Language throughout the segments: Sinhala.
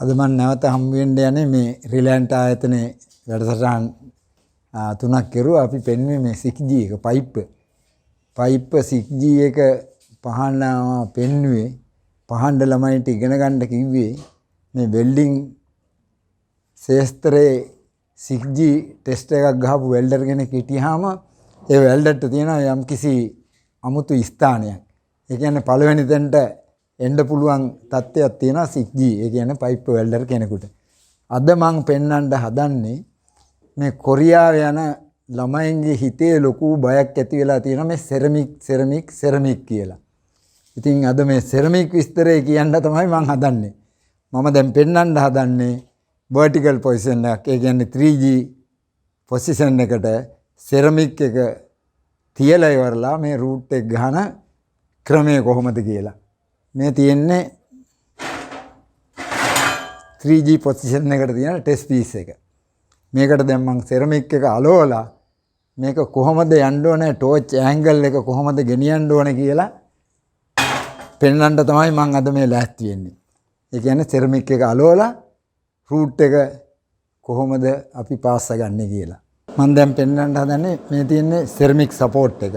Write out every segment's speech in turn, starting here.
අද මම නැවත හම් වෙන්න යන්නේ මේ රිලැන්ට් ආයතනයේ වැඩසටහන් තුනක් කරුවා. අපි පෙන්වන්නේ මේ 6G එක පයිප් 6G එක පහන පෙන්වුවේ. පහන්න ළමයින්ට ඉගෙන ගන්න කිව්වේ මේ වෙල්ඩින් ශාස්ත්‍රයේ 6G ටෙස්ට් එකක් ගහපු වෙල්ඩර් කෙනෙක් හිටියාම ඒ වෙල්ඩර්ට තියෙනවා යම්කිසි අමුතු ස්ථානයක්. ඒ කියන්නේ පළවෙනි තැනට එන්න පුළුවන් තත්ත්වයක් තියෙනවා 6G. ඒ කියන්නේ පයිප් වෙල්ඩර් කෙනෙකුට. අද මම පෙන්වන්න හදන්නේ මේ කොරියාව යන ළමයින්ගේ හිතේ ලොකු බයක් ඇති වෙලා තියෙනවා මේ සෙරමික් කියලා. ඉතින් අද මේ සෙරමික් විස්තරය කියන්න තමයි මම හදන්නේ. මම දැන් පෙන්වන්න හදන්නේ vertical position එකක්. ඒ කියන්නේ 3G position එකට සෙරමික් එක තියලා ඉවරලා මේ රූට් එක ගහන ක්‍රමය කොහොමද කියලා. මේ තියෙන්නේ 3G position එකට තියෙන ටෙස්ට් පීස් එක. මේකට දැන් මම සෙරමික් එක අලවලා මේක කොහොමද යන්න ඕනේ, ටෝච් ඇන්ගල් එක කොහොමද ගෙනියන්න ඕනේ කියලා පෙන්වන්න තමයි මම අද මේ ලෑස්ති වෙන්නේ. ඒ කියන්නේ සෙරමික් එක අලවලා රූට් එක කොහොමද අපි පාස් ගන්නෙ කියලා. මම දැන් පෙන්වන්න හදන්නේ මේ තියෙන්නේ සෙරමික් සපෝට් එක.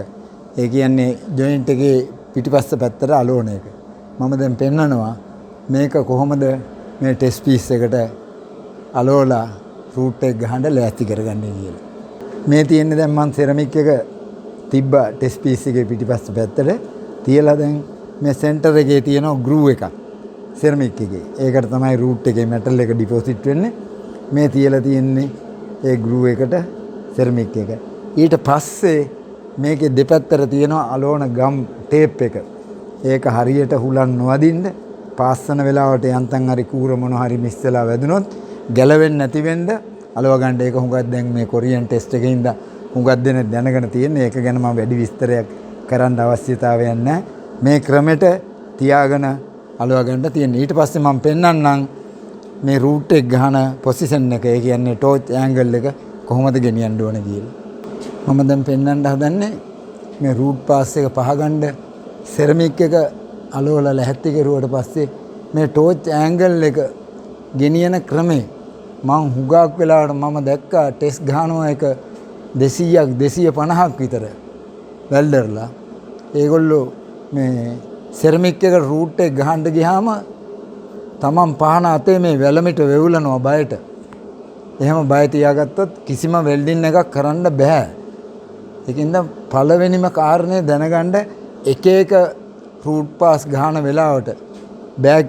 ඒ කියන්නේ ජොයින්ට් එකේ පිටිපස්ස පැත්තට අලවන එක. මම දැන් පෙන්වනවා මේක කොහොමද මේ ටෙස්ට් පීස් එකට අලවලා රූට් එක ගහන්න ලෑස්ති කරගන්නේ කියලා. මේ තියෙන්නේ දැන් මම සෙරමික් එක තිබ්බා ටෙස්ට් පීස් එකේ පිටිපස්ස පැත්තට තියලා දැන් මේ සෙන්ටර් එකේ තියෙන ගෲව් එකක් සෙරමික් එකේ. ඒකට තමයි රූට් එකේ මෙටල් එක ඩිපොසිට් වෙන්නේ. මේ තියලා තියෙන්නේ ඒ ගෲව් එකට සෙරමික් එක. ඊට පස්සේ මේකේ දෙපැත්තට තියෙනවා අලෝන ගම් ටේප් එක. ඒක හරියට හුලන් නොවදින්න පාස්සන වෙලාවට යන්තම් හරි කූර මොන හරි මිස් වෙලා වැදුනොත් ගැලවෙන්නේ නැති වෙන්න අලව ගන්න. ඒක හුඟක් දැන් මේ කොරියන් ටෙස්ට් එකේ ඉඳ හුඟක් දෙනෙක් දැනගෙන තියෙන. ඒක ගැන මම වැඩි විස්තරයක් කරන්න අවශ්‍යතාවයක් නැහැ. මේ ක්‍රමෙට තියාගෙන අලව ගන්න තියෙන. ඊට පස්සේ මම පෙන්වන්නම් මේ රූට් එක ගහන පොසිෂන් එක. ඒ කියන්නේ ටෝච් ඇන්ගල් එක කොහොමද ගෙනියන්න ඕන කියලා. මම දැන් පෙන්වන්න හදන්නේ මේ රූට් පාස් එක පහගන්න සෙරමික් එක අලවලා ලැහැත්ති කරුවට පස්සේ මේ ටෝච් ඇන්ගල් එක ගෙනියන ක්‍රමේ මම හුඟක් වෙලාවට මම දැක්කා ටෙස්ට් ගහනවා එක 200ක් 250ක් විතර වෙල්ඩර්ලා. ඒගොල්ලෝ මේ සෙරමික් එක රූට් එක ගහන්න ගියාම තමන් පහන අතේ මේ වැලමිට වෙවුලනවා බයට. එහෙම බය තියාගත්තොත් කිසිම වෙල්ඩින් එකක් කරන්න බෑ. ඒකින්ද පළවෙනිම කාරණේ දැනගන්න එක එක රූට් පාස් ගහන වෙලාවට බෑග්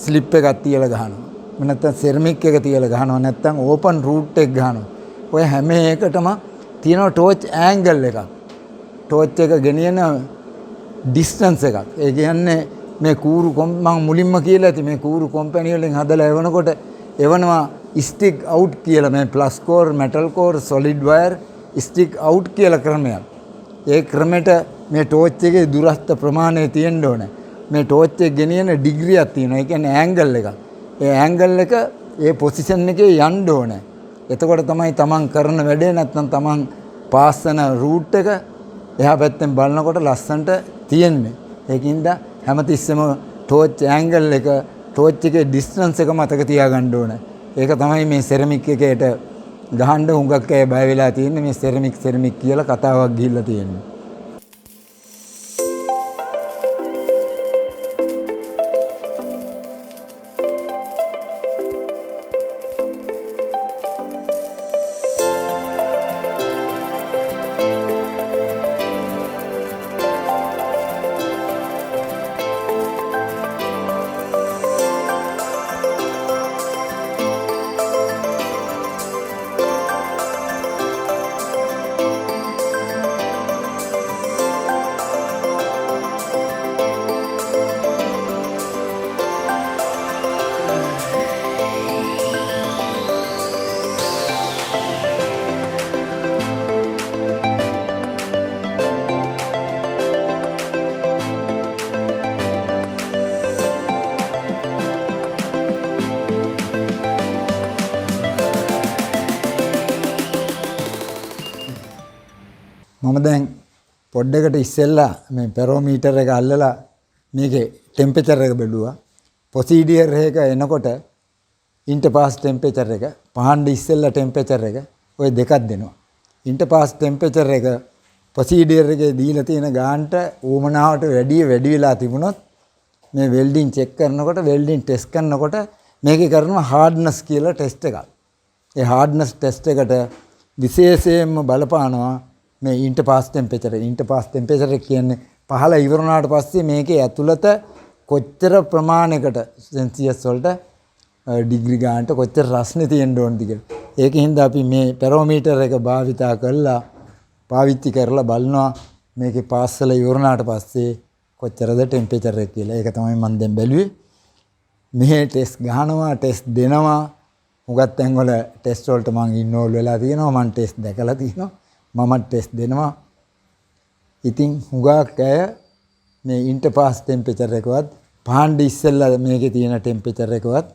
ස්ලිප් එකක් තියලා ගහනවා. නැත්නම් සෙරමික් එක තියලා ගහනවා. නැත්නම් ඕපන් රූට් එක ගහනවා. ඔය හැම එකටම තියෙන ටෝච් ඇන්ගල් එකක්. ටෝච් එක ගෙනියන ඩිස්ටන්ස් එකක්. ඒ කියන්නේ මේ කූරු මම මුලින්ම කියලා ඇති මේ කූරු කම්පැනි වලින් හදලා එවනකොට එවනවා ස්ටික් අවුට් කියලා මේ flux core, metal core, solid wire stick out කියලා ක්‍රමයක්. ඒ ක්‍රමෙට මේ ටෝච් එකේ දුරස්ත ප්‍රමාණය තියෙන්න ඕනේ. මේ ටෝච් එක ගෙනියන ඩිග්‍රියක් තියෙනවා. ඒ කියන්නේ ඇන්ගල් එකක්. ඒ ඇන්ගල් එක ඒ පොසිෂන් එකේ යන්න ඕනේ. එතකොට තමයි තමන් කරන වැඩේ නැත්නම් තමන් පාස්සන රූට් එක එහා පැත්තෙන් බලනකොට ලස්සනට තියෙන්නේ. ඒකින්ද හැමතිස්සෙම ටෝච් ඇන්ගල් එක ටෝච් එකේ ඩිස්ටන්ස් එක මතක තියාගන්න ඕනේ. ඒක තමයි මේ සෙරමික් එකේට ගහන්න හුඟක් අය බය වෙලා තියෙන්නේ. මේ සෙරමික් කියලා කතාවක් ගිහිල්ලා තියෙන්නේ. මම දැන් පොඩ්ඩකට ඉස්සෙල්ලා මේ පෙරෝමීටර් එක අල්ලලා මේකේ ටෙම්පරේචර් එක බැලුවා. ප්‍රොසීඩියර් එක එනකොට ඉන්ටර්පාස් ටෙම්පරේචර් එක පහන් ඉස්සෙල්ලා ටෙම්පරේචර් එක ඔය දෙකක් දෙනවා. ඉන්ටර්පාස් ටෙම්පරේචර් එක ප්‍රොසීඩියර් එකේ දීලා තියෙන ගානට ඌමනාවට වැඩි වෙලා තිබුණොත් මේ වෙල්ඩින් චෙක් කරනකොට වෙල්ඩින් ටෙස්ට් කරනකොට මේකේ කරනවා හાર્ඩ්නස් කියලා ටෙස්ට් එකක්. ඒ හાર્ඩ්නස් ටෙස්ට් එකට විශේෂයෙන්ම බලපානවා මේ ඉන්ටර්පාස් ටෙම්පරේචර්. ඉන්ටර්පාස් ටෙම්පරේචර් කියන්නේ පහළ ඉවර වුණාට පස්සේ මේකේ ඇතුළත කොච්චර ප්‍රමාණයකට සෙල්සියස් වලට ඩිග්‍රී ගන්නට කොච්චර රස්නේ තියෙන්න ඕනද කියලා. ඒකින්ද අපි මේ පෙරෝමීටර් එක පාවිච්චි කරලා බලනවා මේකේ පාස්සල ඉවර වුණාට පස්සේ කොච්චරද ටෙම්පරේචර් එක කියලා. ඒක තමයි මම දැන් බැලුවේ. මෙහෙ ටෙස්ට් ගහනවා ටෙස්ට් දෙනවා. උගත් තැන් වල ටෙස්ට් වලට මම ඉන්වෝල්ව් වෙලා තියෙනවා. මම ටෙස්ට් දැකලා තියෙනවා. මම ටෙස්ට් දෙනවා. ඉතින් හුඟක් අය මේ ඉන්ටර්පාස් ටෙම්පරේචර් එකවත් පහන් ඉස්සෙල්ලා මේකේ තියෙන ටෙම්පරේචර් එකවත්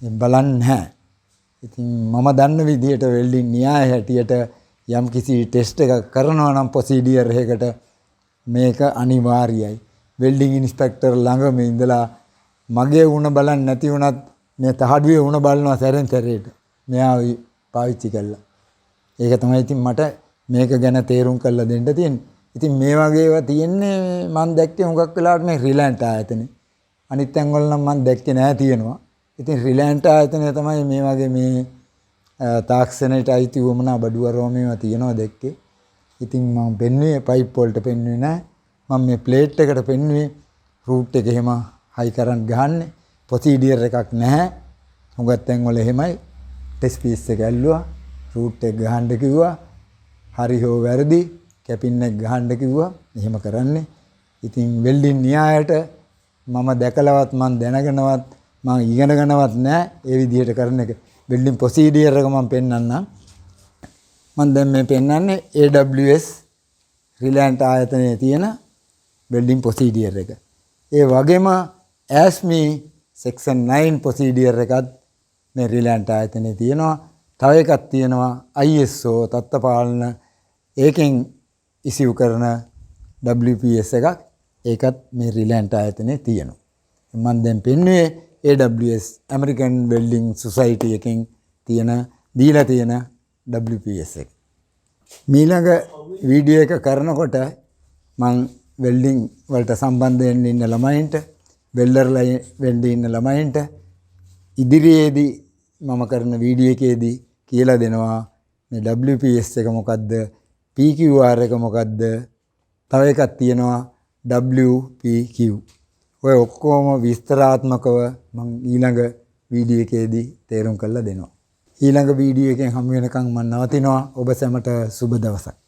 බලන්නේ නැහැ. ඉතින් මම දන්න විදිහට වෙල්ඩින් න්‍යාය හැටියට යම් කිසි ටෙස්ට් එකක් කරනවා නම් ප්‍රොසීඩියර් එකකට මේක අනිවාර්යයි. වෙල්ඩින් ඉන්ස්පෙක්ටර් ළඟම ඉඳලා මගේ උණ බලන්න නැති වුණත් මේ තහඩුවේ උණ බලනවා සැරෙන් සැරේට. මෙයා පාවිච්චි කළා. ඒක තමයි ඉතින් මට මේක ගැන තේරුම් කරලා දෙන්න තියෙන්නේ. ඉතින් මේ වගේ ඒවා තියෙන්නේ මම දැක්කේ හුඟක් වෙලාවට මේ රිලැන්ට් ආයතනේ. අනිත් තැන් වල නම් මම දැක්කේ නෑ තියෙනවා. ඉතින් රිලැන්ට් ආයතනය තමයි මේ වගේ මේ තාක්ෂණයට අයිති වුමනා බඩුවරෝ මේවා තියෙනවා දැක්කේ. ඉතින් මම පෙන්නුවේ පයිප් වලට පෙන්නුවේ නෑ. මම මේ ප්ලේට් එකට පෙන්නුවේ රූට් එක එහෙම හයි කරන්ට් ගහන්නේ. ප්‍රොසීඩියර් එකක් නැහැ. හුඟක් තැන් වල එහෙමයි. ටෙස්ට් පීස් එක ඇල්ලුවා. රූට් එක ගහන්න කිව්වා. හරි හෝ වැරදි කැපින් එක ගහන්න කිව්වා. එහෙම කරන්නේ. ඉතින් වෙල්ඩින් න්‍යායට මම දැකලවත් මම දැනගෙනවත් මම ඉගෙනගෙනවත් නැහැ ඒ විදිහට කරන එක. වෙල්ඩින් ප්‍රොසීඩියර් එක මම පෙන්නන්නම්. මම දැන් මේ පෙන්නන්නේ AWS රිලැන්ට් ආයතනයේ තියෙන වෙල්ඩින් ප්‍රොසීඩියර් එක. ඒ වගේම ASME සෙක්ෂන් 9 ප්‍රොසීඩියර් එකත් මේ රිලැන්ට් ආයතනයේ තියෙනවා. තව එකක් තියෙනවා ISO තත්ත්වපාලන ඒකෙන් ඉසිව් කරන WPS එකක්. ඒකත් මේ රිලැන්ට් ආයතනයේ තියෙනවා. මම දැන් පෙන්වුවේ AWS American Welding Society එකෙන් දීලා තියෙන WPS එක. මීළඟ වීඩියෝ එක කරනකොට මම වෙල්ඩින් වලට සම්බන්ධ වෙන්න ඉන්න ළමයින්ට වෙල්ඩර්ලා වෙන්න ඉන්න ළමයින්ට ඉදිරියේදී මම කරන වීඩියෝ එකේදී කියලා දෙනවා මේ WPS එක මොකද්ද PQR එක මොකද්ද තව එකක් තියෙනවා WPQ. ඔය ඔක්කොම විස්තරාත්මකව මම ඊළඟ වීඩියෝ එකේදී තේරුම් කරලා දෙනවා. ඊළඟ වීඩියෝ එකෙන් හමු වෙනකන් මම නවතිනවා. ඔබ සැමට සුබ දවසක්.